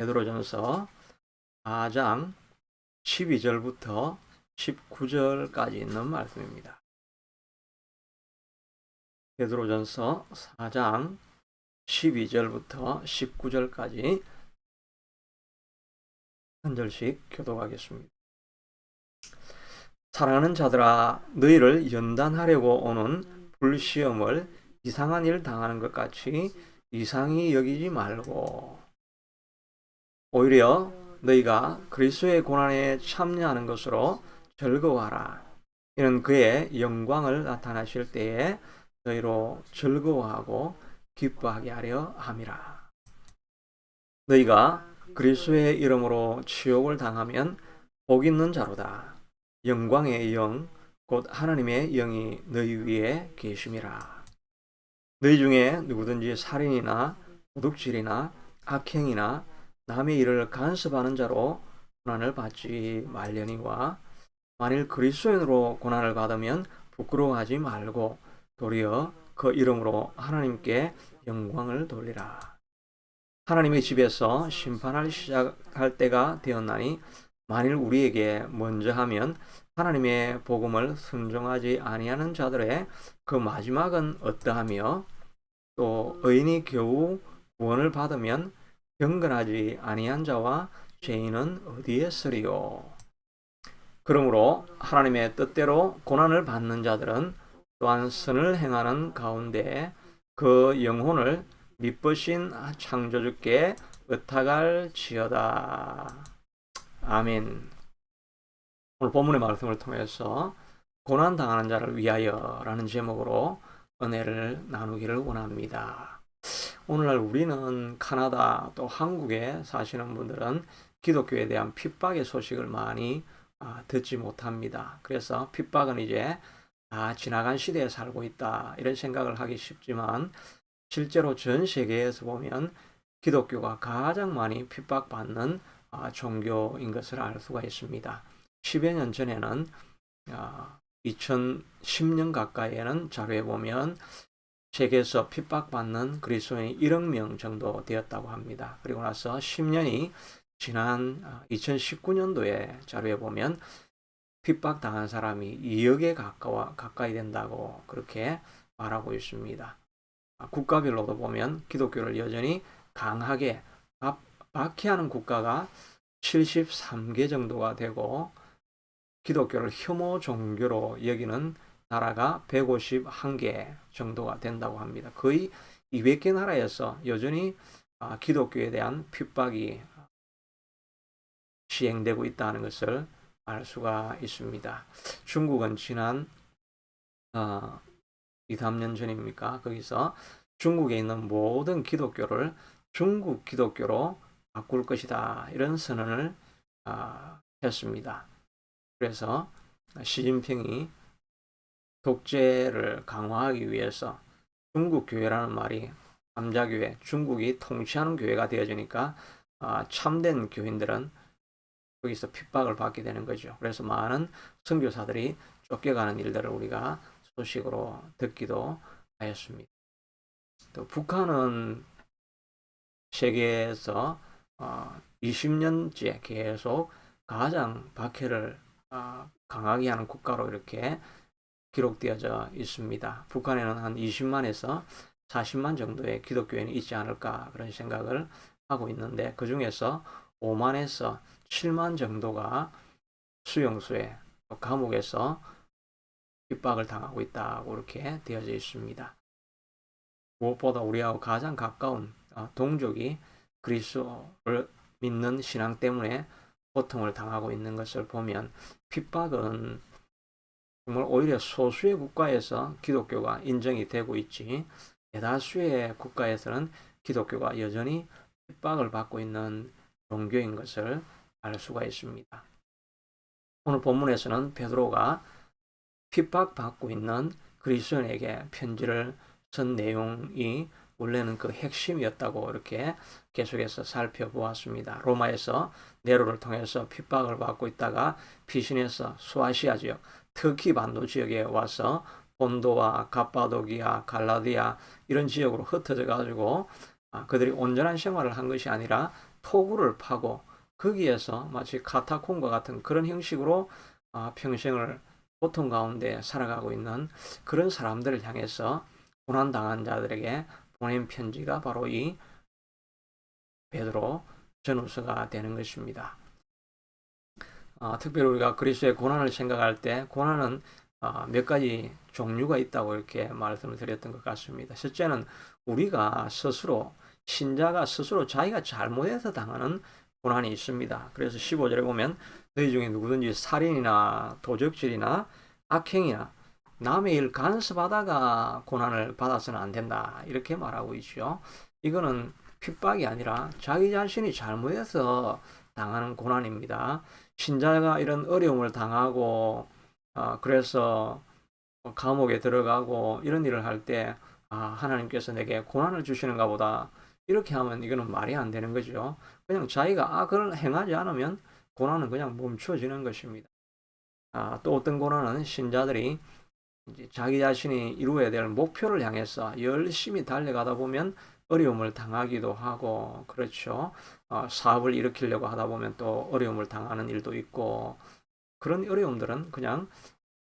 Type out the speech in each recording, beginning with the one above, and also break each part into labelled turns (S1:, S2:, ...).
S1: 베드로전서 4장 12절부터 19절까지 있는 말씀입니다. 베드로전서 4장 12절부터 19절까지 한 절씩 교독하겠습니다. 사랑하는 자들아, 너희를 연단하려고 오는 불시험을 이상한 일 당하는 것 같이 이상히 여기지 말고 오히려 너희가 그리스도의 고난에 참여하는 것으로 즐거워하라. 이는 그의 영광을 나타나실 때에 너희로 즐거워하고 기뻐하게 하려 함이라. 너희가 그리스도의 이름으로 치욕을 당하면 복 있는 자로다. 영광의 영, 곧 하나님의 영이 너희 위에 계심이라. 너희 중에 누구든지 살인이나 도둑질이나 악행이나 남의 일을 간섭하는 자로 고난을 받지 말려니와 만일 그리스도인으로 고난을 받으면 부끄러워하지 말고 도리어 그 이름으로 하나님께 영광을 돌리라. 하나님의 집에서 심판을 시작할 때가 되었나니 만일 우리에게 먼저 하면 하나님의 복음을 순종하지 아니하는 자들의 그 마지막은 어떠하며 또 의인이 겨우 구원을 받으면 경건하지 아니한 자와 죄인은 어디에 쓰리요. 그러므로 하나님의 뜻대로 고난을 받는 자들은 또한 선을 행하는 가운데 그 영혼을 미쁘신 창조주께 의탁할지어다. 아멘. 오늘 본문의 말씀을 통해서 고난당하는 자를 위하여라는 제목으로 은혜를 나누기를 원합니다. 오늘날 우리는 카나다 또 한국에 사시는 분들은 기독교에 대한 핍박의 소식을 많이 듣지 못합니다. 그래서 핍박은 이제 지나간 시대에 살고 있다 이런 생각을 하기 쉽지만 실제로 전 세계에서 보면 기독교가 가장 많이 핍박받는 종교인 것을 알 수가 있습니다. 10여 년 전에는 2010년 가까이에는 자료에 보면 세계에서 핍박받는 그리스도인이 1억 명 정도 되었다고 합니다. 그리고 나서 10년이 지난 2019년도에 자료에 보면 핍박당한 사람이 2억에 가까이 된다고 그렇게 말하고 있습니다. 국가별로도 보면 기독교를 여전히 강하게 박해하는 국가가 73개 정도가 되고 기독교를 혐오 종교로 여기는 나라가 151개 정도가 된다고 합니다. 거의 200개 나라에서 여전히 기독교에 대한 핍박이 시행되고 있다는 것을 알 수가 있습니다. 중국은 지난 2, 3년 전입니까? 거기서 중국에 있는 모든 기독교를 중국 기독교로 바꿀 것이다. 이런 선언을 했습니다. 그래서 시진핑이 독재를 강화하기 위해서 중국 교회라는 말이 남자교회, 중국이 통치하는 교회가 되어지니까 참된 교인들은 거기서 핍박을 받게 되는 거죠. 그래서 많은 선교사들이 쫓겨가는 일들을 우리가 소식으로 듣기도 하였습니다. 또 북한은 세계에서 20년째 계속 가장 박해를 강하게 하는 국가로 이렇게 기록되어져 있습니다. 북한에는 한 20만에서 40만 정도의 기독교인이 있지 않을까 그런 생각을 하고 있는데 그 중에서 5만에서 7만 정도가 수용소에 감옥에서 핍박을 당하고 있다고 이렇게 되어져 있습니다. 무엇보다 우리하고 가장 가까운 동족이 그리스도를 믿는 신앙 때문에 고통을 당하고 있는 것을 보면 핍박은 정말 오히려 소수의 국가에서 기독교가 인정이 되고 있지 대다수의 국가에서는 기독교가 여전히 핍박을 받고 있는 종교인 것을 알 수가 있습니다. 오늘 본문에서는 베드로가 핍박받고 있는 그리스도인에게 편지를 쓴 내용이 원래는 그 핵심이었다고 이렇게 계속해서 살펴보았습니다. 로마에서 네로를 통해서 핍박을 받고 있다가 피신해서 소아시아 지역, 터키 반도 지역에 와서 본도와 갑바도기아, 갈라디아 이런 지역으로 흩어져 가지고 그들이 온전한 생활을 한 것이 아니라 토구를 파고 거기에서 마치 카타콤과 같은 그런 형식으로 평생을 고통 가운데 살아가고 있는 그런 사람들을 향해서 고난당한 자들에게 보낸 편지가 바로 이 베드로 전후서가 되는 것입니다. 특별히 우리가 그리스도의 고난을 생각할 때 고난은 몇 가지 종류가 있다고 이렇게 말씀을 드렸던 것 같습니다. 첫째는 우리가 스스로 신자가 스스로 자기가 잘못해서 당하는 고난이 있습니다. 그래서 15절에 보면 너희 중에 누구든지 살인이나 도적질이나 악행이나 남의 일 간섭하다가 고난을 받아서는 안 된다. 이렇게 말하고 있죠. 이거는 핍박이 아니라 자기 자신이 잘못해서 당하는 고난입니다. 신자가 이런 어려움을 당하고 그래서 감옥에 들어가고 이런 일을 할 때 하나님께서 내게 고난을 주시는가 보다 이렇게 하면 이거는 말이 안 되는 거죠. 그냥 자기가 그걸 행하지 않으면 고난은 그냥 멈춰지는 것입니다. 또 어떤 고난은 신자들이 이제 자기 자신이 이루어야 될 목표를 향해서 열심히 달려가다 보면 어려움을 당하기도 하고 그렇죠. 사업을 일으키려고 하다 보면 또 어려움을 당하는 일도 있고 그런 어려움들은 그냥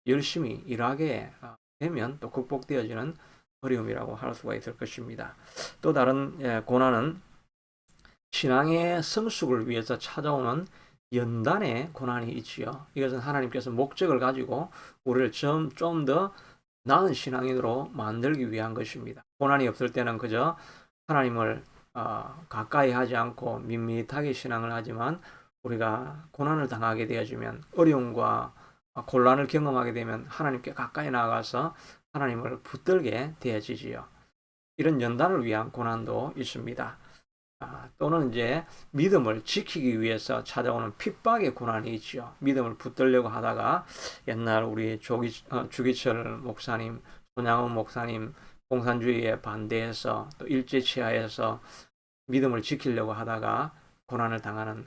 S1: 열심히 일하게 되면 또 극복되어지는 어려움이라고 할 수가 있을 것입니다. 또 다른 고난은 신앙의 성숙을 위해서 찾아오는 연단의 고난이 있지요. 이것은 하나님께서 목적을 가지고 우리를 좀 더 나은 신앙인으로 만들기 위한 것입니다. 고난이 없을 때는 그저 하나님을 가까이 하지 않고 밋밋하게 신앙을 하지만 우리가 고난을 당하게 되어지면 어려움과 곤란을 경험하게 되면 하나님께 가까이 나아가서 하나님을 붙들게 되어지지요. 이런 연단을 위한 고난도 있습니다. 또는 이제 믿음을 지키기 위해서 찾아오는 핍박의 고난이 있죠. 믿음을 붙들려고 하다가 옛날 우리 주기철 목사님, 손양원 목사님 공산주의에 반대해서 또 일제치하에서 믿음을 지키려고 하다가 고난을 당하는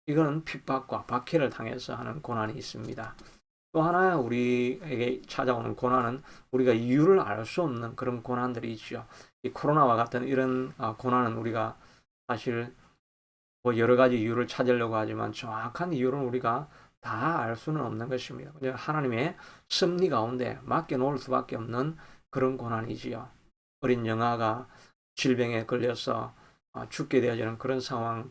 S1: 이거는 핍박과 박해를 당해서 하는 고난이 있습니다. 또 하나 우리에게 찾아오는 고난은 우리가 이유를 알 수 없는 그런 고난들이 있죠. 이 코로나와 같은 이런 고난은 우리가 사실 뭐 여러 가지 이유를 찾으려고 하지만 정확한 이유는 우리가 다 알 수는 없는 것입니다. 하나님의 섭리 가운데 맡겨놓을 수밖에 없는 그런 고난이지요. 어린 영아가 질병에 걸려서 죽게 되어지는 그런 상황,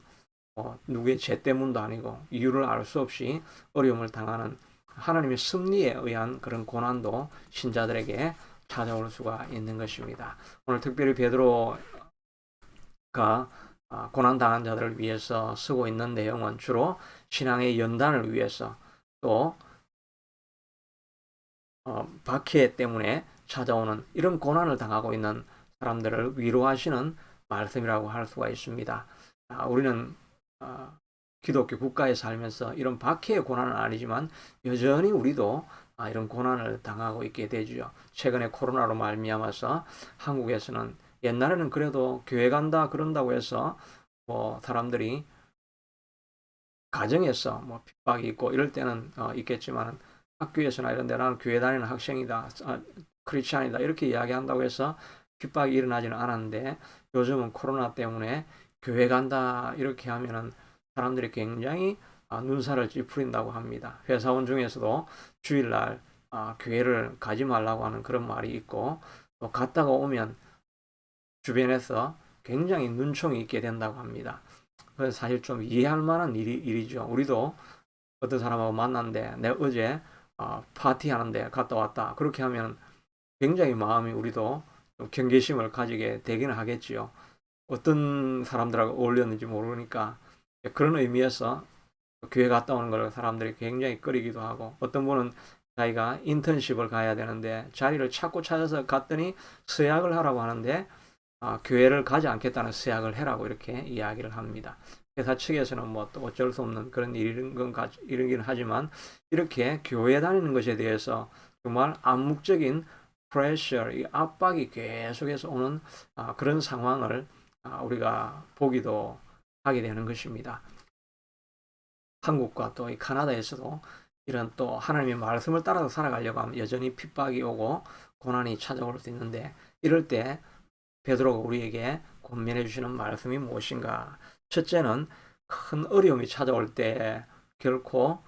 S1: 누구의 죄 때문도 아니고 이유를 알 수 없이 어려움을 당하는 하나님의 섭리에 의한 그런 고난도 신자들에게 찾아올 수가 있는 것입니다. 오늘 특별히 베드로가 고난당한 자들을 위해서 쓰고 있는 내용은 주로 신앙의 연단을 위해서 또 박해 때문에 찾아오는 이런 고난을 당하고 있는 사람들을 위로하시는 말씀이라고 할 수가 있습니다. 우리는 기독교 국가에 살면서 이런 박해의 고난은 아니지만 여전히 우리도 이런 고난을 당하고 있게 되죠. 최근에 코로나로 말미암아서 한국에서는 옛날에는 그래도 교회 간다 그런다고 해서 뭐 사람들이 가정에서 뭐 핍박이 있고 이럴 때는 있겠지만 학교에서나 이런 데 나는 교회 다니는 학생이다, 크리스찬이다 이렇게 이야기한다고 해서 핍박이 일어나지는 않았는데 요즘은 코로나 때문에 교회 간다 이렇게 하면은 사람들이 굉장히 눈살을 찌푸린다고 합니다. 회사원 중에서도 주일날 교회를 가지 말라고 하는 그런 말이 있고 또 갔다가 오면 주변에서 굉장히 눈총이 있게 된다고 합니다. 그래서 사실 좀 이해할 만한 일이죠. 우리도 어떤 사람하고 만났는데 내가 어제 파티하는데 갔다 왔다. 그렇게 하면 굉장히 마음이 우리도 좀 경계심을 가지게 되기는 하겠지요. 어떤 사람들하고 어울렸는지 모르니까 그런 의미에서 교회 갔다 오는 걸 사람들이 굉장히 꺼리기도 하고 어떤 분은 자기가 인턴십을 가야 되는데 자리를 찾아서 갔더니 서약을 하라고 하는데 교회를 가지 않겠다는 서약을 해라고 이렇게 이야기를 합니다. 회사 측에서는 뭐 또 어쩔 수 없는 그런 일이긴 하지만 이렇게 교회 다니는 것에 대해서 정말 암묵적인 프레셔, 이 압박이 계속해서 오는 그런 상황을 우리가 보기도 하게 되는 것입니다. 한국과 또 이 카나다에서도 이런 또 하나님의 말씀을 따라서 살아가려고 하면 여전히 핍박이 오고 고난이 찾아올 수 있는데 이럴 때 베드로가 우리에게 권면해 주시는 말씀이 무엇인가? 첫째는 큰 어려움이 찾아올 때 결코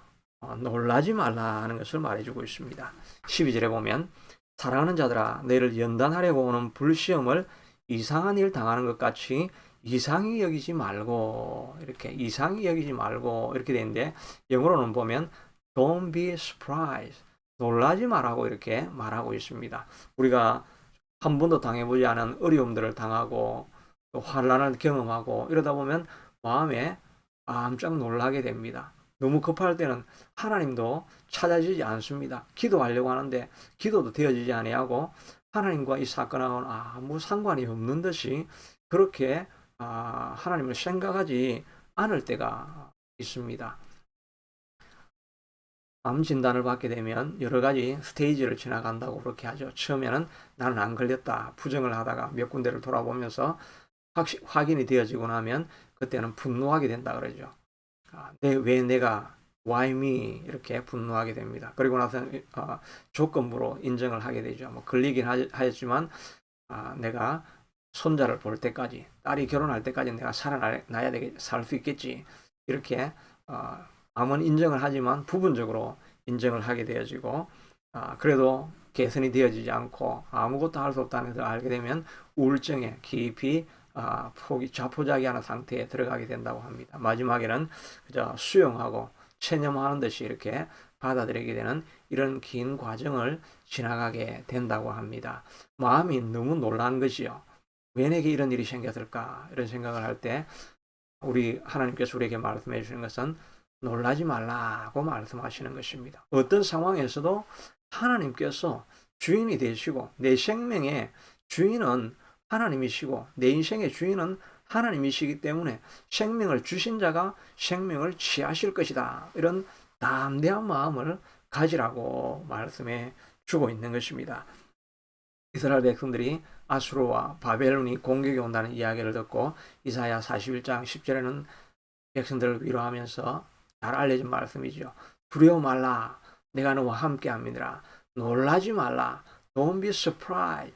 S1: 놀라지 말라 하는 것을 말해주고 있습니다. 12절에 보면 사랑하는 자들아 너희를 연단하려고 오는 불시험을 이상한 일 당하는 것 같이 이상히 여기지 말고 이렇게 되는데 영어로는 보면 Don't be surprised. 놀라지 말라고 이렇게 말하고 있습니다. 우리가 한 번도 당해보지 않은 어려움들을 당하고 또 환난을 경험하고 이러다 보면 마음에 깜짝 놀라게 됩니다. 너무 급할 때는 하나님도 찾아지지 않습니다. 기도하려고 하는데 기도도 되어지지 아니하고 하나님과 이 사건하고는 아무 상관이 없는 듯이 그렇게 하나님을 생각하지 않을 때가 있습니다. 암 진단을 받게 되면 여러 가지 스테이지를 지나간다고 그렇게 하죠. 처음에는 나는 안 걸렸다 부정을 하다가 몇 군데를 돌아보면서 확인이 되어지고 나면 그때는 분노하게 된다 그러죠. 왜 내가 why me 이렇게 분노하게 됩니다. 그리고 나서 조건부로 인정을 하게 되죠. 뭐 걸리긴 하였지만 내가 손자를 볼 때까지 딸이 결혼할 때까지 내가 살아나야 되게 살 수 있겠지 이렇게 암은 인정을 하지만 부분적으로 인정을 하게 되어지고 그래도 개선이 되어지지 않고 아무것도 할 수 없다는 것을 알게 되면 우울증에 깊이 자포자기하는 상태에 들어가게 된다고 합니다. 마지막에는 그저 수용하고 체념하는 듯이 이렇게 받아들이게 되는 이런 긴 과정을 지나가게 된다고 합니다. 마음이 너무 놀란 것이요. 왜 내게 이런 일이 생겼을까? 이런 생각을 할 때 우리 하나님께서 우리에게 말씀해 주시는 것은 놀라지 말라고 말씀하시는 것입니다. 어떤 상황에서도 하나님께서 주인이 되시고 내 생명의 주인은 하나님이시고 내 인생의 주인은 하나님이시기 때문에 생명을 주신 자가 생명을 취하실 것이다. 이런 담대한 마음을 가지라고 말씀해 주고 있는 것입니다. 이스라엘 백성들이 아수르와 바벨론이 공격이 온다는 이야기를 듣고 이사야 41장 10절에는 백성들을 위로하면서 잘 알려진 말씀이죠. 두려워 말라. 내가 너와 함께 합니다. 놀라지 말라. Don't be surprised.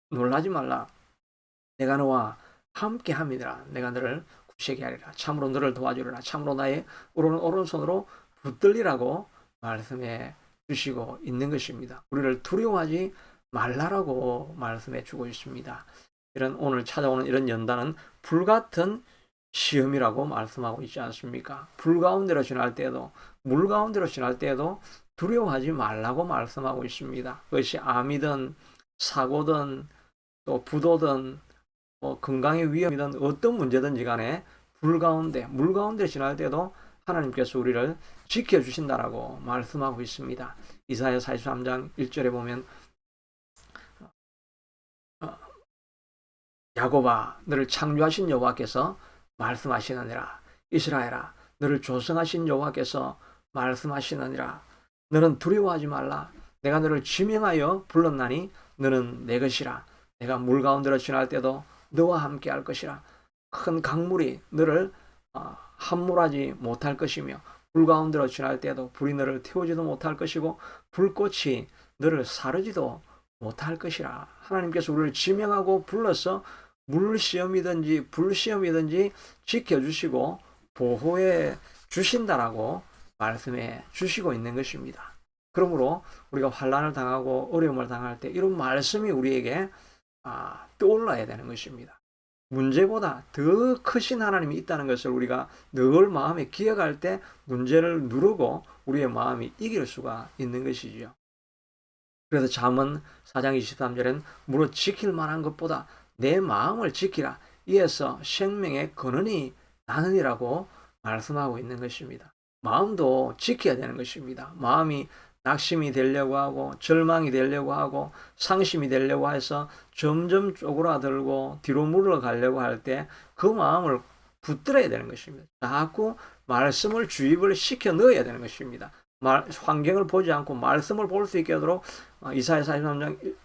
S1: 놀라지 말라. 내가 너와 함께 합니다. 내가 너를 굳세게 하리라. 참으로 너를 도와주리라. 참으로 나의 오른손으로 붙들리라고 말씀해 주시고 있는 것입니다. 우리를 두려워하지 말라라고 말씀해 주고 있습니다. 이런 오늘 찾아오는 이런 연단은 불같은 시험이라고 말씀하고 있지 않습니까? 불 가운데로 지날 때에도 물 가운데로 지날 때에도 두려워하지 말라고 말씀하고 있습니다. 그것이 암이든 사고든 또 부도든 건강의 위험이든 어떤 문제든지 간에 불 가운데 물 가운데 지날 때도 하나님께서 우리를 지켜주신다라고 말씀하고 있습니다. 이사야 43장 1절에 보면 야곱아 너를 창조하신 여호와께서 말씀하시느니라. 이스라엘아 너를 조성하신 여호와께서 말씀하시느니라. 너는 두려워하지 말라. 내가 너를 지명하여 불렀나니 너는 내 것이라. 내가 물 가운데로 지날 때도 너와 함께 할 것이라. 큰 강물이 너를 함몰하지 못할 것이며 불 가운데로 지날 때도 불이 너를 태우지도 못할 것이고 불꽃이 너를 사르지도 못할 것이라. 하나님께서 우리를 지명하고 불러서 물시험이든지 불시험이든지 지켜주시고 보호해 주신다라고 말씀해 주시고 있는 것입니다. 그러므로 우리가 환난을 당하고 어려움을 당할 때 이런 말씀이 우리에게 떠올라야 되는 것입니다. 문제보다 더 크신 하나님이 있다는 것을 우리가 늘 마음에 기억할 때 문제를 누르고 우리의 마음이 이길 수가 있는 것이죠. 그래서 잠언 4장 23절엔 무릇 지킬 만한 것보다 내 마음을 지키라. 이에서 생명의 근원이 나느니라고 말씀하고 있는 것입니다. 마음도 지켜야 되는 것입니다. 마음이 낙심이 되려고 하고 절망이 되려고 하고 상심이 되려고 해서 점점 쪼그라들고 뒤로 물러가려고 할 때 그 마음을 붙들어야 되는 것입니다. 자꾸 말씀을 주입을 시켜 넣어야 되는 것입니다. 환경을 보지 않고 말씀을 볼 수 있게 하도록 이사야 43장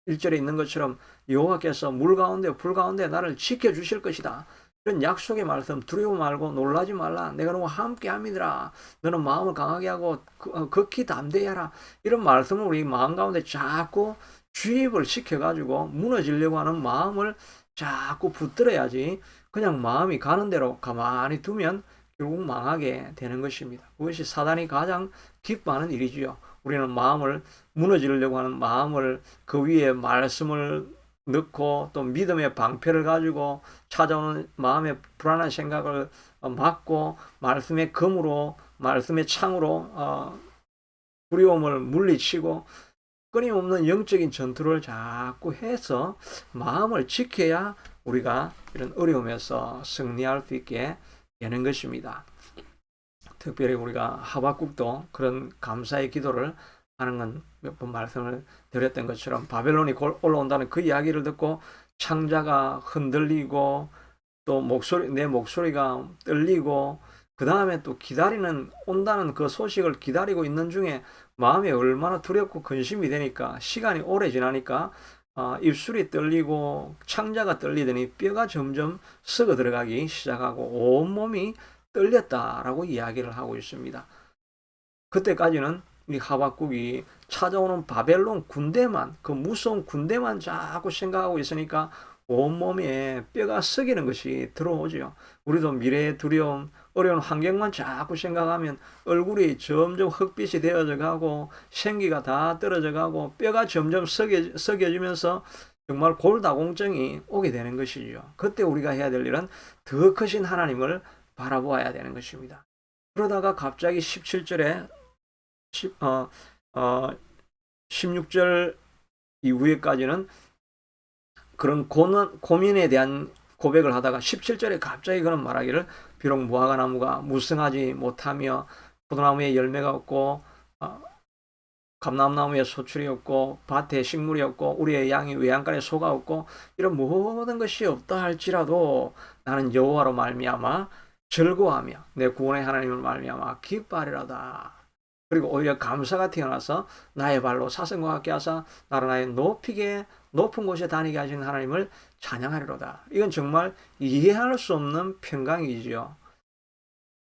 S1: 1절에 있는 것처럼 여호와께서 물 가운데 불 가운데 나를 지켜주실 것이다. 이런 약속의 말씀 두려워 말고 놀라지 말라. 내가 너와 함께 함이더라. 너는 마음을 강하게 하고 극히 담대하라. 이런 말씀을 우리 마음 가운데 자꾸 주입을 시켜가지고 무너지려고 하는 마음을 자꾸 붙들어야지 그냥 마음이 가는 대로 가만히 두면 결국 망하게 되는 것입니다. 그것이 사단이 가장 기뻐하는 일이지요. 우리는 마음을 무너지려고 하는 마음을 그 위에 말씀을 넣고 또 믿음의 방패를 가지고 찾아오는 마음의 불안한 생각을 막고 말씀의 검으로 말씀의 창으로 두려움을 물리치고 끊임없는 영적인 전투를 자꾸 해서 마음을 지켜야 우리가 이런 어려움에서 승리할 수 있게 되는 것입니다. 특별히 우리가 하박국도 그런 감사의 기도를 하는 건 몇 번 말씀을 드렸던 것처럼 바벨론이 올라온다는 그 이야기를 듣고 창자가 흔들리고 또 내 목소리가 떨리고 그 다음에 또 온다는 그 소식을 기다리고 있는 중에 마음이 얼마나 두렵고 근심이 되니까 시간이 오래 지나니까 입술이 떨리고 창자가 떨리더니 뼈가 점점 썩어 들어가기 시작하고 온몸이 떨렸다라고 이야기를 하고 있습니다. 그때까지는 이 하박국이 찾아오는 바벨론 군대만, 그 무서운 군대만 자꾸 생각하고 있으니까 온몸에 뼈가 썩이는 것이 들어오죠. 우리도 미래의 두려움, 어려운 환경만 자꾸 생각하면 얼굴이 점점 흑빛이 되어져 가고 생기가 다 떨어져 가고 뼈가 점점 썩여지면서 정말 골다공증이 오게 되는 것이죠. 그때 우리가 해야 될 일은 더 크신 하나님을 바라보아야 되는 것입니다. 그러다가 갑자기 17절에 16절 이후에까지는 그런 고민에 대한 고백을 하다가 17절에 갑자기 그런 말하기를 비록 무화과 나무가 무성하지 못하며 포도나무에 열매가 없고 감람나무에 소출이 없고 밭에 식물이 없고 우리의 양이 외양간에 소가 없고 이런 모든 것이 없다 할지라도 나는 여호와로 말미암아 즐거워하며 내 구원의 하나님을 말미암아 기뻐하리로다. 그리고 오히려 감사가 태어나서 나의 발로 사슴과 같게 하사 나를 나의 높은 곳에 다니게 하신 하나님을 찬양하리로다. 이건 정말 이해할 수 없는 평강이지요.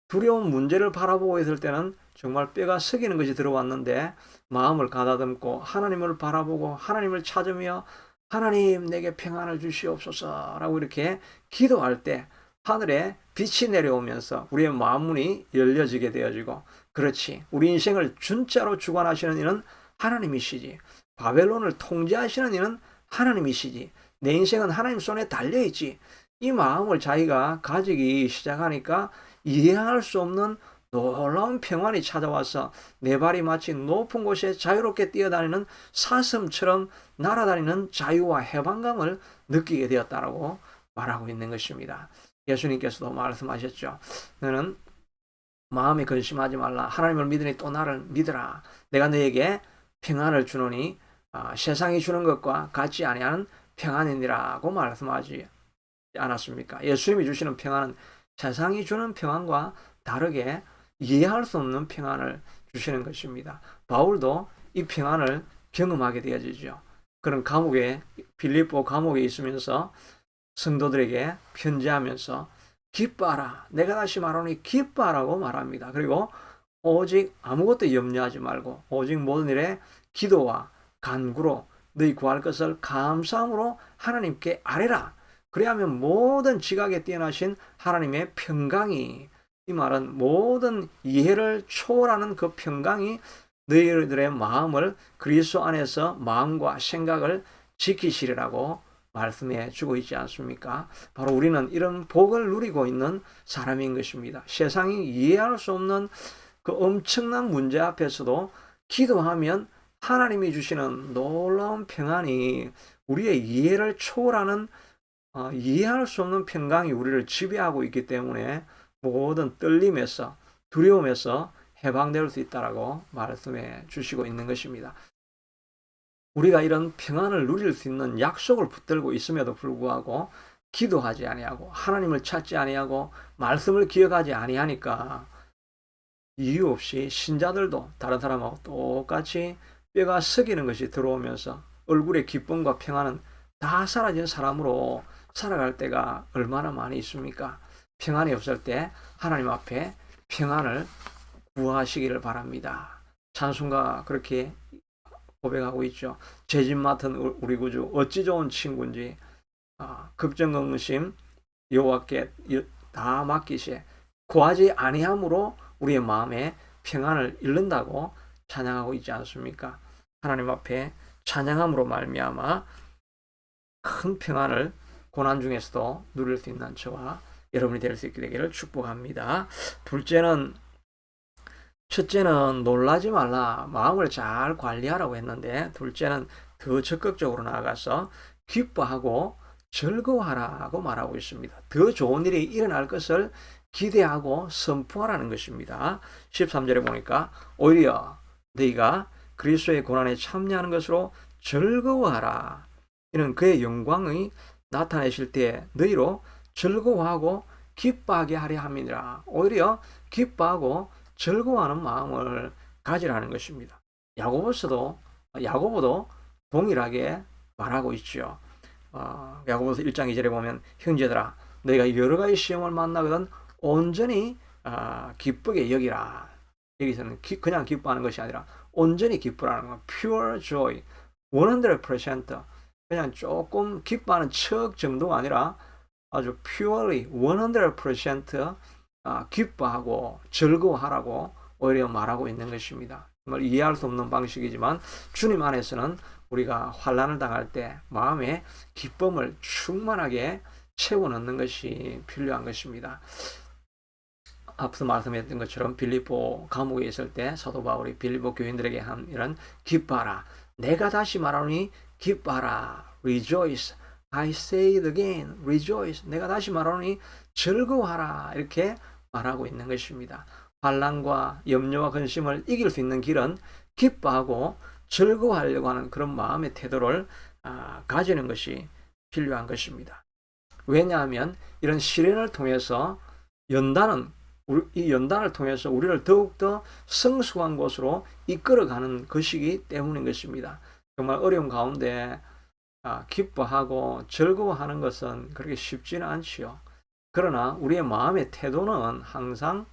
S1: 두려운 문제를 바라보고 있을 때는 정말 뼈가 썩이는 것이 들어왔는데 마음을 가다듬고 하나님을 바라보고 하나님을 찾으며 하나님 내게 평안을 주시옵소서라고 이렇게 기도할 때 하늘에 빛이 내려오면서 우리의 마음문이 열려지게 되어지고 그렇지 우리 인생을 진짜로 주관하시는 이는 하나님이시지 바벨론을 통제하시는 이는 하나님이시지 내 인생은 하나님 손에 달려있지 이 마음을 자기가 가지기 시작하니까 이해할 수 없는 놀라운 평안이 찾아와서 내 발이 마치 높은 곳에 자유롭게 뛰어다니는 사슴처럼 날아다니는 자유와 해방감을 느끼게 되었다라고 말하고 있는 것입니다. 예수님께서도 말씀하셨죠. 너는 마음에 근심하지 말라. 하나님을 믿으니 또 나를 믿으라. 내가 너에게 평안을 주노니 세상이 주는 것과 같지 아니하는 평안이니라고 말씀하지 않았습니까? 예수님이 주시는 평안은 세상이 주는 평안과 다르게 이해할 수 없는 평안을 주시는 것입니다. 바울도 이 평안을 경험하게 되어지죠. 그런 빌립보 감옥에 있으면서 성도들에게 편지하면서 기뻐하라. 내가 다시 말하노니 기뻐하라고 말합니다. 그리고 오직 아무것도 염려하지 말고 오직 모든 일에 기도와 간구로 너희 구할 것을 감사함으로 하나님께 아뢰라. 그래야면 모든 지각에 뛰어나신 하나님의 평강이 이 말은 모든 이해를 초월하는 그 평강이 너희들의 마음을 그리스도 안에서 마음과 생각을 지키시리라고 말씀해 주고 있지 않습니까? 바로 우리는 이런 복을 누리고 있는 사람인 것입니다. 세상이 이해할 수 없는 그 엄청난 문제 앞에서도 기도하면 하나님이 주시는 놀라운 평안이 우리의 이해를 초월하는 이해할 수 없는 평강이 우리를 지배하고 있기 때문에 모든 떨림에서 두려움에서 해방될 수 있다라고 말씀해 주시고 있는 것입니다. 우리가 이런 평안을 누릴 수 있는 약속을 붙들고 있음에도 불구하고 기도하지 아니하고 하나님을 찾지 아니하고 말씀을 기억하지 아니하니까 이유 없이 신자들도 다른 사람하고 똑같이 뼈가 썩이는 것이 들어오면서 얼굴의 기쁨과 평안은 다 사라진 사람으로 살아갈 때가 얼마나 많이 있습니까? 평안이 없을 때 하나님 앞에 평안을 구하시기를 바랍니다. 찬송가 그렇게 고백하고 있죠. 죄짐 맡은 우리 구주 어찌 좋은 친구인지 걱정 근심 여호와께 다 맡기시에 구하지 아니함으로 우리의 마음에 평안을 잃는다고 찬양하고 있지 않습니까? 하나님 앞에 찬양함으로 말미암아 큰 평안을 고난 중에서도 누릴 수 있는 저와 여러분이 될 수 있게 되기를 축복합니다. 첫째는 놀라지 말라, 마음을 잘 관리하라고 했는데, 둘째는 더 적극적으로 나아가서 기뻐하고 즐거워하라고 말하고 있습니다. 더 좋은 일이 일어날 것을 기대하고 선포하라는 것입니다. 13절에 보니까 오히려 너희가 그리스도의 고난에 참여하는 것으로 즐거워하라. 이는 그의 영광이 나타내실 때 너희로 즐거워하고 기뻐하게 하려 함이니라. 오히려 기뻐하고 즐거워하는 마음을 가지라는 것입니다. 야고보도 동일하게 말하고 있죠. 야고보서 1장 2절에 보면 형제들아 너희가 여러 가지 시험을 만나거든 온전히 기쁘게 여기라. 여기서는 그냥 기뻐하는 것이 아니라 온전히 기쁘라는 거. pure joy, 100%. 그냥 조금 기뻐하는 척 정도가 아니라 아주 purely 100% 기뻐하고 즐거워하라고 오히려 말하고 있는 것입니다. 정말 이해할 수 없는 방식이지만 주님 안에서는 우리가 환난을 당할 때 마음에 기쁨을 충만하게 채워 넣는 것이 필요한 것입니다. 앞서 말씀했던 것처럼 빌립보 감옥에 있을 때 사도 바울이 빌립보 교인들에게 한 이런 기뻐하라. 내가 다시 말하노니 기뻐하라. Rejoice. I say it again. Rejoice. 내가 다시 말하노니 즐거워하라. 이렇게 말하고 있는 것입니다. 환난과 염려와 근심을 이길 수 있는 길은 기뻐하고 즐거워하려고 하는 그런 마음의 태도를 가지는 것이 필요한 것입니다. 왜냐하면 이런 시련을 통해서 이 연단을 통해서 우리를 더욱더 성숙한 곳으로 이끌어가는 것이기 때문인 것입니다. 정말 어려운 가운데 기뻐하고 즐거워하는 것은 그렇게 쉽지는 않지요. 그러나 우리의 마음의 태도는 항상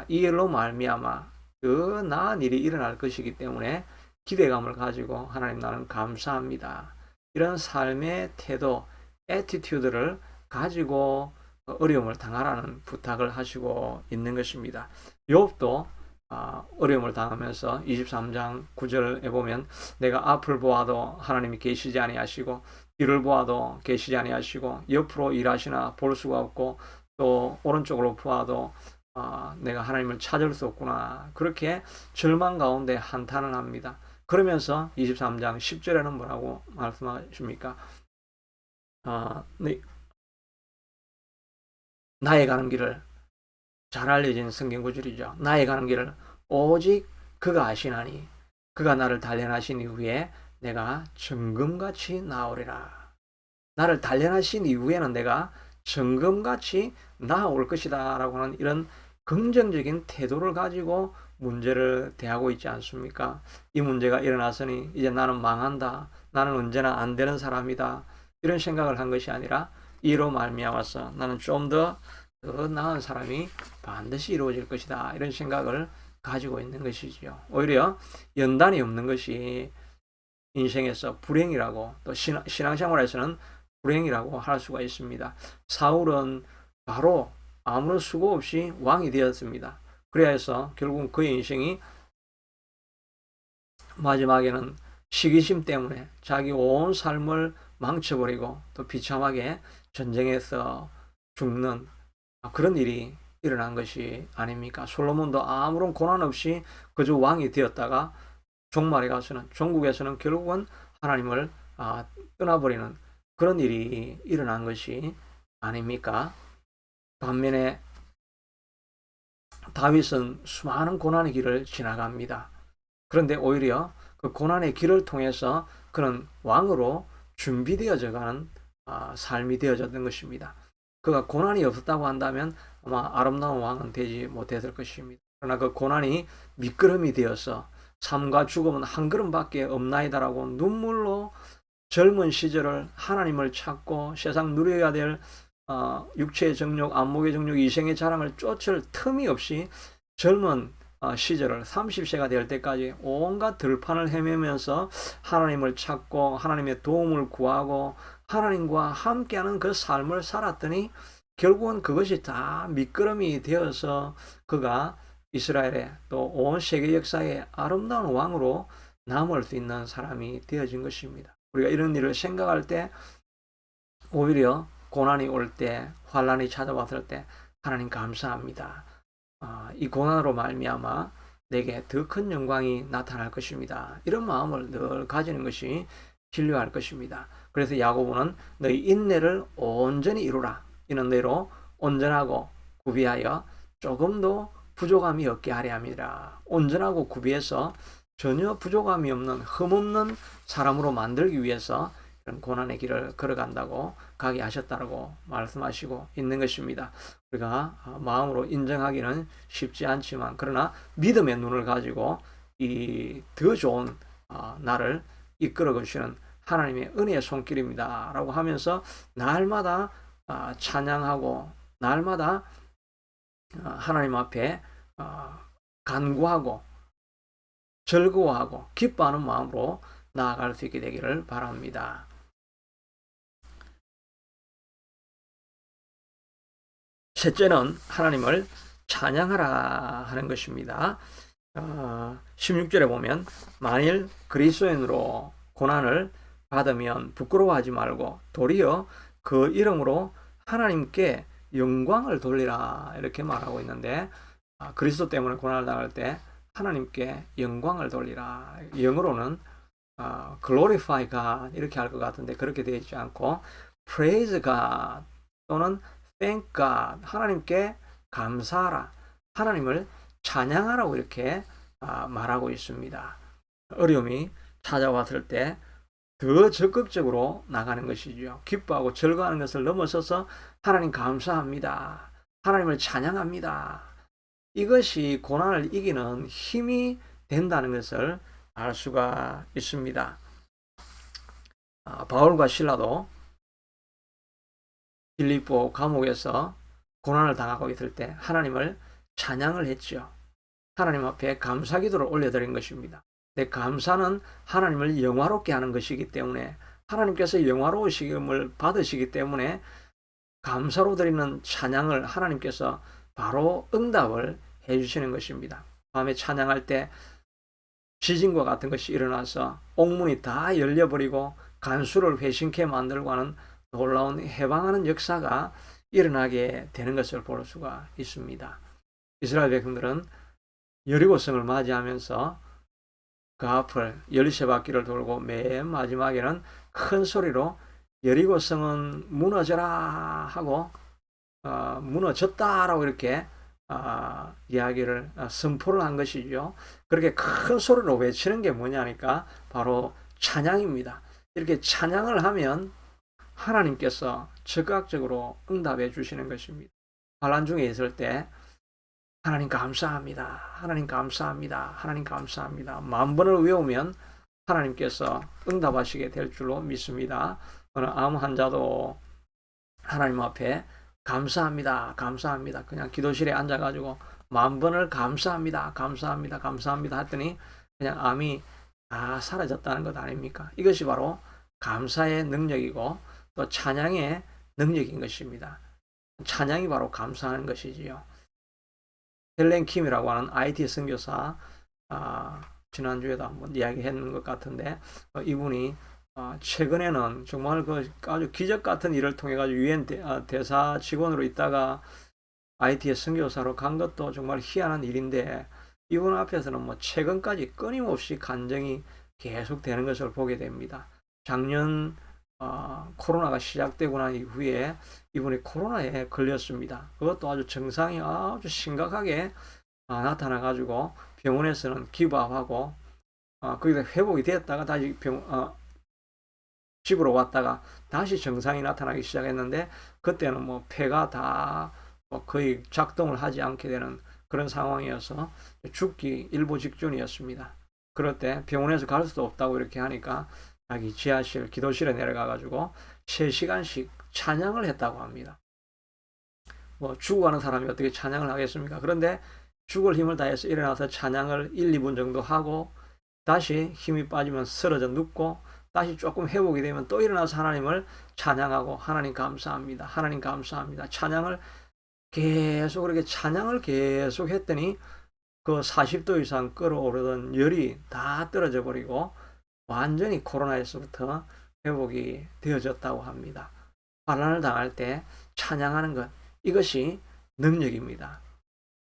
S1: 이 일로 말미암아 더 나은 일이 일어날 것이기 때문에 기대감을 가지고 하나님 나는 감사합니다. 이런 삶의 태도, 애티튜드를 가지고 어려움을 당하라는 부탁을 하시고 있는 것입니다. 욥도 어려움을 당하면서 23장 9절에 보면 내가 앞을 보아도 하나님이 계시지 아니하시고 뒤를 보아도 계시지 아니하시고 옆으로 일하시나 볼 수가 없고 또 오른쪽으로 보아도 내가 하나님을 찾을 수 없구나. 그렇게 절망 가운데 한탄을 합니다. 그러면서 23장 10절에는 뭐라고 말씀하십니까? 나의 가는 길을, 잘 알려진 성경 구절이죠. 나의 가는 길을 오직 그가 아시나니 그가 나를 단련하신 이후에 내가 정금같이 나오리라. 나를 단련하신 이후에는 내가 정금같이 나올 것이다 라고 하는 이런 긍정적인 태도를 가지고 문제를 대하고 있지 않습니까? 이 문제가 일어났으니 이제 나는 망한다. 나는 언제나 안 되는 사람이다. 이런 생각을 한 것이 아니라 이로 말미암아서 나는 좀 더 나은 사람이 반드시 이루어질 것이다. 이런 생각을 가지고 있는 것이지요. 오히려 연단이 없는 것이 인생에서 불행이라고 또 신앙생활에서는 불행이라고 할 수가 있습니다. 사울은 바로 아무런 수고 없이 왕이 되었습니다. 그래야 해서 결국 그의 인생이 마지막에는 시기심 때문에 자기 온 삶을 망쳐버리고 또 비참하게 전쟁에서 죽는 그런 일이 일어난 것이 아닙니까? 솔로몬도 아무런 고난 없이 그저 왕이 되었다가 종말에 가서는 종국에서는 결국은 하나님을 떠나버리는 그런 일이 일어난 것이 아닙니까? 반면에 다윗은 수많은 고난의 길을 지나갑니다. 그런데 오히려 그 고난의 길을 통해서 그는 왕으로 준비되어져 가는 삶이 되어졌던 것입니다. 그가 고난이 없었다고 한다면 아마 아름다운 왕은 되지 못했을 것입니다. 그러나 그 고난이 미끄럼이 되어서 삶과 죽음은 한 걸음밖에 없나이다라고 눈물로 젊은 시절을 하나님을 찾고 세상 누려야 될 육체의 정욕, 안목의 정욕, 이생의 자랑을 쫓을 틈이 없이 젊은 시절을 30세가 될 때까지 온갖 들판을 헤매면서 하나님을 찾고 하나님의 도움을 구하고 하나님과 함께하는 그 삶을 살았더니 결국은 그것이 다 밑거름이 되어서 그가 이스라엘의 또 온 세계 역사의 아름다운 왕으로 남을 수 있는 사람이 되어진 것입니다. 우리가 이런 일을 생각할 때 오히려 고난이 올 때, 환란이 찾아왔을 때 하나님 감사합니다. 이 고난으로 말미암아 내게 더 큰 영광이 나타날 것입니다. 이런 마음을 늘 가지는 것이 필요할 것입니다. 그래서 야고보는 너희 인내를 온전히 이루라. 이는 너희로 온전하고 구비하여 조금도 부족함이 없게 하려 함이라. 온전하고 구비해서 전혀 부족함이 없는 흠없는 사람으로 만들기 위해서 그런 고난의 길을 걸어간다고 가게 하셨다고 말씀하시고 있는 것입니다. 우리가 마음으로 인정하기는 쉽지 않지만 그러나 믿음의 눈을 가지고 이 더 좋은 나를 이끌어 가시는 하나님의 은혜의 손길입니다 라고 하면서 날마다 찬양하고 날마다 하나님 앞에 간구하고 즐거워하고 기뻐하는 마음으로 나아갈 수 있게 되기를 바랍니다. 셋째는 하나님을 찬양하라 하는 것입니다. 16절에 보면 만일 그리스도인으로 고난을 받으면 부끄러워하지 말고 도리어 그 이름으로 하나님께 영광을 돌리라 이렇게 말하고 있는데 그리스도 때문에 고난을 당할 때 하나님께 영광을 돌리라. 영어로는 glorify God 이렇게 할 것 같은데 그렇게 되어 있지 않고 praise God 또는 thank God 하나님께 감사하라. 하나님을 찬양하라고 이렇게 말하고 있습니다. 어려움이 찾아왔을 때 더 적극적으로 나가는 것이죠. 기뻐하고 즐거워하는 것을 넘어서서 하나님 감사합니다. 하나님을 찬양합니다. 이것이 고난을 이기는 힘이 된다는 것을 알 수가 있습니다. 바울과 실라도 빌립보 감옥에서 고난을 당하고 있을 때 하나님을 찬양을 했죠. 하나님 앞에 감사기도를 올려드린 것입니다. 근데 감사는 하나님을 영화롭게 하는 것이기 때문에 하나님께서 영화로우심을 받으시기 때문에 감사로 드리는 찬양을 하나님께서 바로 응답을 해주시는 것입니다. 밤에 찬양할 때 지진과 같은 것이 일어나서 옥문이 다 열려버리고 간수를 회심케 만들고 하는 놀라운 해방하는 역사가 일어나게 되는 것을 볼 수가 있습니다. 이스라엘 백성들은 여리고성을 맞이하면서 그 앞을 13바퀴를 돌고 맨 마지막에는 큰 소리로 여리고성은 무너져라 하고 무너졌다라고 이렇게 이야기를 선포를 한 것이죠. 그렇게 큰 소리로 외치는 게 뭐냐니까 바로 찬양입니다. 이렇게 찬양을 하면 하나님께서 즉각적으로 응답해 주시는 것입니다. 환난 중에 있을 때 하나님 감사합니다. 하나님 감사합니다. 하나님 감사합니다. 10,000번을 외우면 하나님께서 응답하시게 될 줄로 믿습니다. 어느 암 환자도 하나님 앞에 감사합니다. 감사합니다. 그냥 기도실에 앉아가지고 10,000번을 감사합니다. 감사합니다. 감사합니다. 했더니 그냥 암이 다 사라졌다는 것 아닙니까? 이것이 바로 감사의 능력이고 또 찬양의 능력인 것입니다. 찬양이 바로 감사하는 것이지요. 헬렌 킴이라고 하는 IT 선교사 지난주에도 한번 이야기했는 것 같은데 이분이 최근에는 정말 그 아주 기적 같은 일을 통해 가지고 유엔 대사 직원으로 있다가 IT의 선교사로 간 것도 정말 희한한 일인데 이분 앞에서는 뭐 최근까지 끊임없이 간증이 계속되는 것을 보게 됩니다. 작년 코로나가 시작되고 난 이후에 이분이 코로나에 걸렸습니다. 그것도 아주 증상이 아주 심각하게 나타나 가지고 병원에서는 기부하고 거기서 회복이 되었다가 다시 집으로 왔다가 다시 증상이 나타나기 시작했는데 그때는 뭐 폐가 다 거의 작동을 하지 않게 되는 그런 상황이어서 죽기 일보 직전이었습니다. 그럴 때 병원에서 갈 수도 없다고 이렇게 하니까 자기 지하실 기도실에 내려가 가지고 3시간씩 찬양을 했다고 합니다. 뭐 죽어가는 사람이 어떻게 찬양을 하겠습니까? 그런데 죽을 힘을 다해서 일어나서 찬양을 1, 2분 정도 하고 다시 힘이 빠지면 쓰러져 눕고 다시 조금 회복이 되면 또 일어나서 하나님을 찬양하고 하나님 감사합니다. 하나님 감사합니다. 찬양을 계속 그렇게 찬양을 계속 했더니 그 40도 이상 끓어오르던 열이 다 떨어져 버리고 완전히 코로나에서부터 회복이 되어졌다고 합니다. 환난을 당할 때 찬양하는 것, 이것이 능력입니다.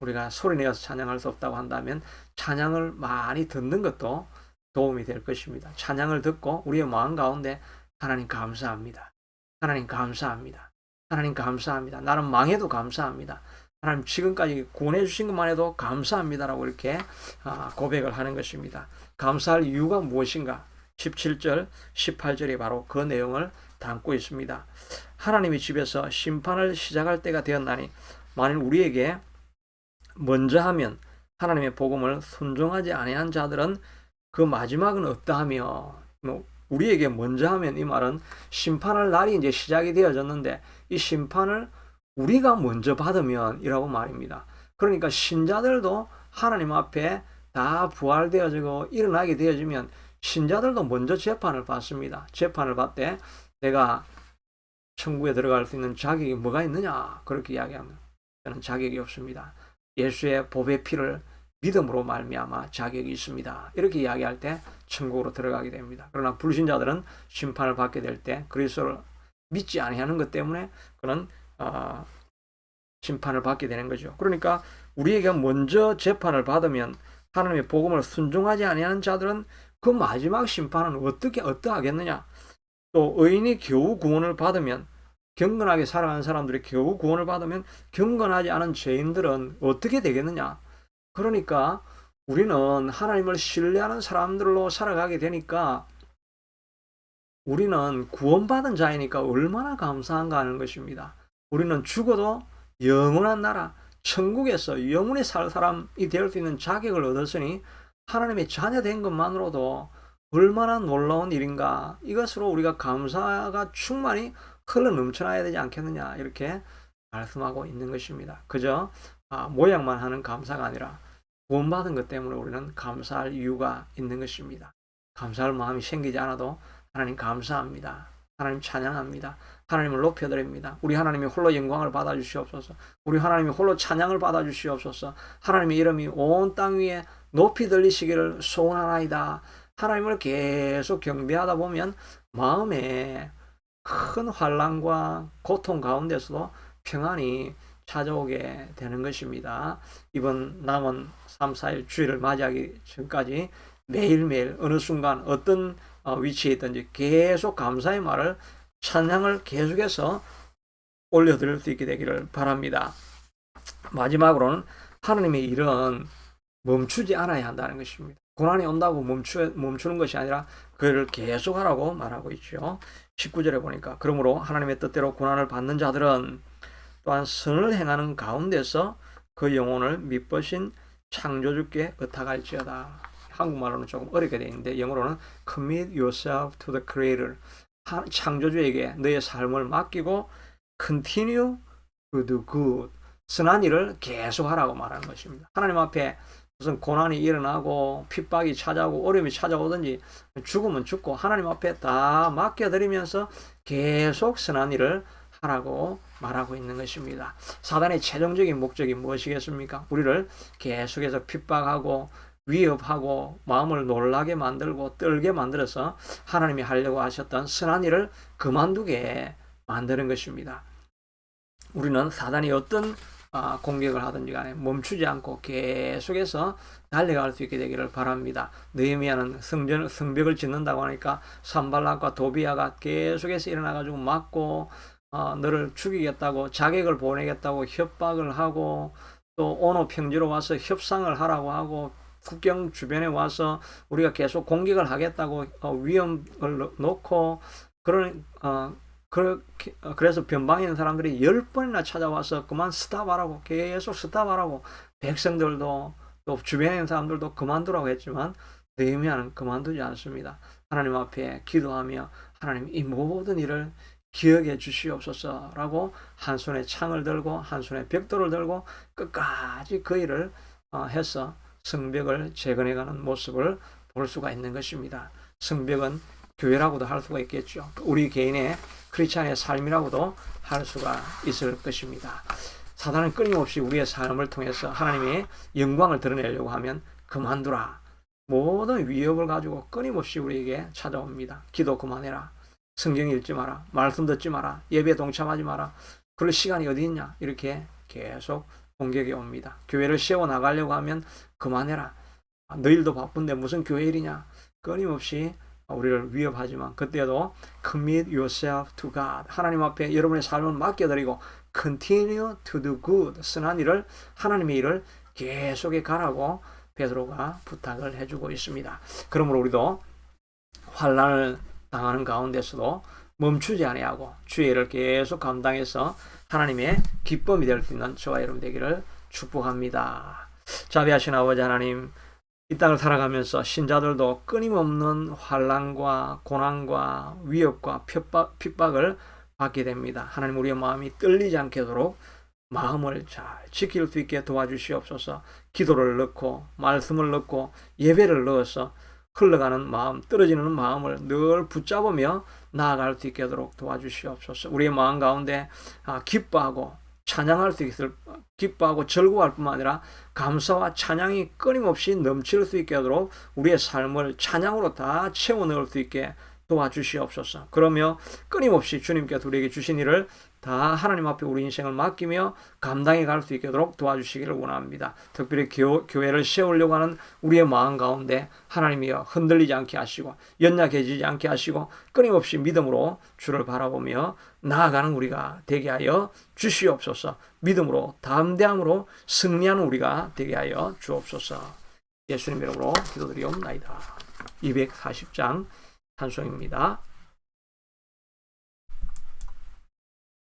S1: 우리가 소리내어서 찬양할 수 없다고 한다면 찬양을 많이 듣는 것도 도움이 될 것입니다. 찬양을 듣고 우리의 마음 가운데 하나님 감사합니다. 하나님 감사합니다. 하나님 감사합니다. 나는 망해도 감사합니다. 하나님 지금까지 구원해 주신 것만 해도 감사합니다라고 이렇게 고백을 하는 것입니다. 감사할 이유가 무엇인가? 17절, 18절이 바로 그 내용을 담고 있습니다. 하나님의 집에서 심판을 시작할 때가 되었나니 만일 우리에게 먼저 하면 하나님의 복음을 순종하지 아니한 자들은 그 마지막은 어떠하며, 우리에게 먼저 하면 이 말은 심판할 날이 이제 시작이 되어졌는데 이 심판을 우리가 먼저 받으면 이라고 말입니다. 그러니까 신자들도 하나님 앞에 다 부활되어지고 일어나게 되어지면 신자들도 먼저 재판을 받습니다. 재판을 받되 내가 천국에 들어갈 수 있는 자격이 뭐가 있느냐 그렇게 이야기하면 저는 자격이 없습니다. 예수의 보배 피를 믿음으로 말미암아 자격이 있습니다. 이렇게 이야기할 때 천국으로 들어가게 됩니다. 그러나 불신자들은 심판을 받게 될 때 그리스도를 믿지 아니하는 것 때문에 그는 심판을 받게 되는 거죠. 그러니까 우리에게 먼저 재판을 받으면 하나님의 복음을 순종하지 아니하는 자들은 그 마지막 심판은 어떠하겠느냐? 또 의인이 겨우 구원을 받으면, 경건하게 살아가는 사람들이 겨우 구원을 받으면 경건하지 않은 죄인들은 어떻게 되겠느냐? 그러니까 우리는 하나님을 신뢰하는 사람들로 살아가게 되니까 우리는 구원받은 자이니까 얼마나 감사한가 하는 것입니다. 우리는 죽어도 영원한 나라, 천국에서 영원히 살 사람이 될 수 있는 자격을 얻었으니 하나님의 자녀 된 것만으로도 얼마나 놀라운 일인가. 이것으로 우리가 감사가 충만히 흘러 넘쳐나야 되지 않겠느냐 이렇게 말씀하고 있는 것입니다. 그저 모양만 하는 감사가 아니라 구원받은 것 때문에 우리는 감사할 이유가 있는 것입니다. 감사할 마음이 생기지 않아도 하나님 감사합니다. 하나님 찬양합니다. 하나님을 높여드립니다. 우리 하나님이 홀로 영광을 받아주시옵소서. 우리 하나님이 홀로 찬양을 받아주시옵소서. 하나님의 이름이 온 땅 위에 높이 들리시기를 소원하나이다. 하나님을 계속 경배하다 보면 마음에 큰 환난과 고통 가운데서도 평안이 찾아오게 되는 것입니다. 이번 남은 3, 4일 주일을 맞이하기 전까지 매일매일 어느 순간 어떤 위치에 있든지 계속 감사의 말을, 찬양을 계속해서 올려드릴 수 있게 되기를 바랍니다. 마지막으로는 하나님의 일은 멈추지 않아야 한다는 것입니다. 고난이 온다고 멈추는 것이 아니라 그를 계속하라고 말하고 있죠. 19절에 보니까 그러므로 하나님의 뜻대로 고난을 받는 자들은 또한 선을 행하는 가운데서 그 영혼을 믿으신 창조주께 의탁할지어다. 한국말로는 조금 어렵게 되어 있는데 영어로는 commit yourself to the creator. 창조주에게 너의 삶을 맡기고 continue to do good. 선한 일을 계속하라고 말하는 것입니다. 하나님 앞에 무슨 고난이 일어나고 핍박이 찾아오고 어려움이 찾아오든지 죽으면 죽고 하나님 앞에 다 맡겨드리면서 계속 선한 일을 하라고 말하고 있는 것입니다. 사단의 최종적인 목적이 무엇이겠습니까? 우리를 계속해서 핍박하고 위협하고 마음을 놀라게 만들고 떨게 만들어서 하나님이 하려고 하셨던 선한 일을 그만두게 만드는 것입니다. 우리는 사단이 어떤 공격을 하든지 간에 멈추지 않고 계속해서 달려갈 수 있게 되기를 바랍니다. 느헤미야는 성벽을 짓는다고 하니까 산발락과 도비야가 계속해서 일어나가지고 막고 너를 죽이겠다고, 자객을 보내겠다고 협박을 하고, 또 오노 평지로 와서 협상을 하라고 하고, 국경 주변에 와서 우리가 계속 공격을 하겠다고 위험을 놓고, 그래서 변방에 있는 사람들이 10번이나 찾아와서 그만 스탑하라고, 계속 스탑하라고, 백성들도 또 주변에 있는 사람들도 그만두라고 했지만 느헤미야는 그만두지 않습니다. 하나님 앞에 기도하며 하나님 이 모든 일을 기억해 주시옵소서라고 한 손에 창을 들고 한 손에 벽돌을 들고 끝까지 그 일을 해서 성벽을 재건해가는 모습을 볼 수가 있는 것입니다. 성벽은 교회라고도 할 수가 있겠죠. 우리 개인의 크리스찬의 삶이라고도 할 수가 있을 것입니다. 사단은 끊임없이 우리의 삶을 통해서 하나님의 영광을 드러내려고 하면 그만두라. 모든 위협을 가지고 끊임없이 우리에게 찾아옵니다. 기도 그만해라. 성경 읽지 마라. 말씀 듣지 마라. 예배에 동참하지 마라. 그럴 시간이 어디 있냐. 이렇게 계속 공격이 옵니다. 교회를 세워나가려고 하면 그만해라. 너희들도 바쁜데 무슨 교회 일이냐. 끊임없이 우리를 위협하지만 그때도 commit yourself to God. 하나님 앞에 여러분의 삶을 맡겨드리고 continue to do good. 선한 일을, 하나님의 일을 계속해 가라고 베드로가 부탁을 해주고 있습니다. 그러므로 우리도 환난을 당하는 가운데서도 멈추지 아니하고 주의 일을 계속 감당해서 하나님의 기쁨이 될 수 있는 저와 여러분 되기를 축복합니다. 자비하신 아버지 하나님, 이 땅을 살아가면서 신자들도 끊임없는 환난과 고난과 위협과 핍박을 받게 됩니다. 하나님, 우리의 마음이 떨리지 않도록 마음을 잘 지킬 수 있게 도와주시옵소서. 기도를 넣고 말씀을 넣고 예배를 넣어서 흘러가는 마음, 떨어지는 마음을 늘 붙잡으며 나아갈 수 있게 하도록 도와주시옵소서. 우리의 마음 가운데 기뻐하고 찬양할 수 있을, 기뻐하고 즐거워할 뿐만 아니라 감사와 찬양이 끊임없이 넘칠 수 있게 하도록 우리의 삶을 찬양으로 다 채워 넣을 수 있게 도와주시옵소서. 그러며 끊임없이 주님께서 우리에게 주신 일을 다 하나님 앞에 우리 인생을 맡기며 감당해 갈 수 있게 하도록 도와주시기를 원합니다. 특별히 교회를 세우려고 하는 우리의 마음 가운데 하나님이여 흔들리지 않게 하시고 연약해지지 않게 하시고 끊임없이 믿음으로 주를 바라보며 나아가는 우리가 되게 하여 주시옵소서. 믿음으로 담대함으로 승리하는 우리가 되게 하여 주옵소서. 예수님 이름으로 기도드리옵나이다. 240장 찬송입니다.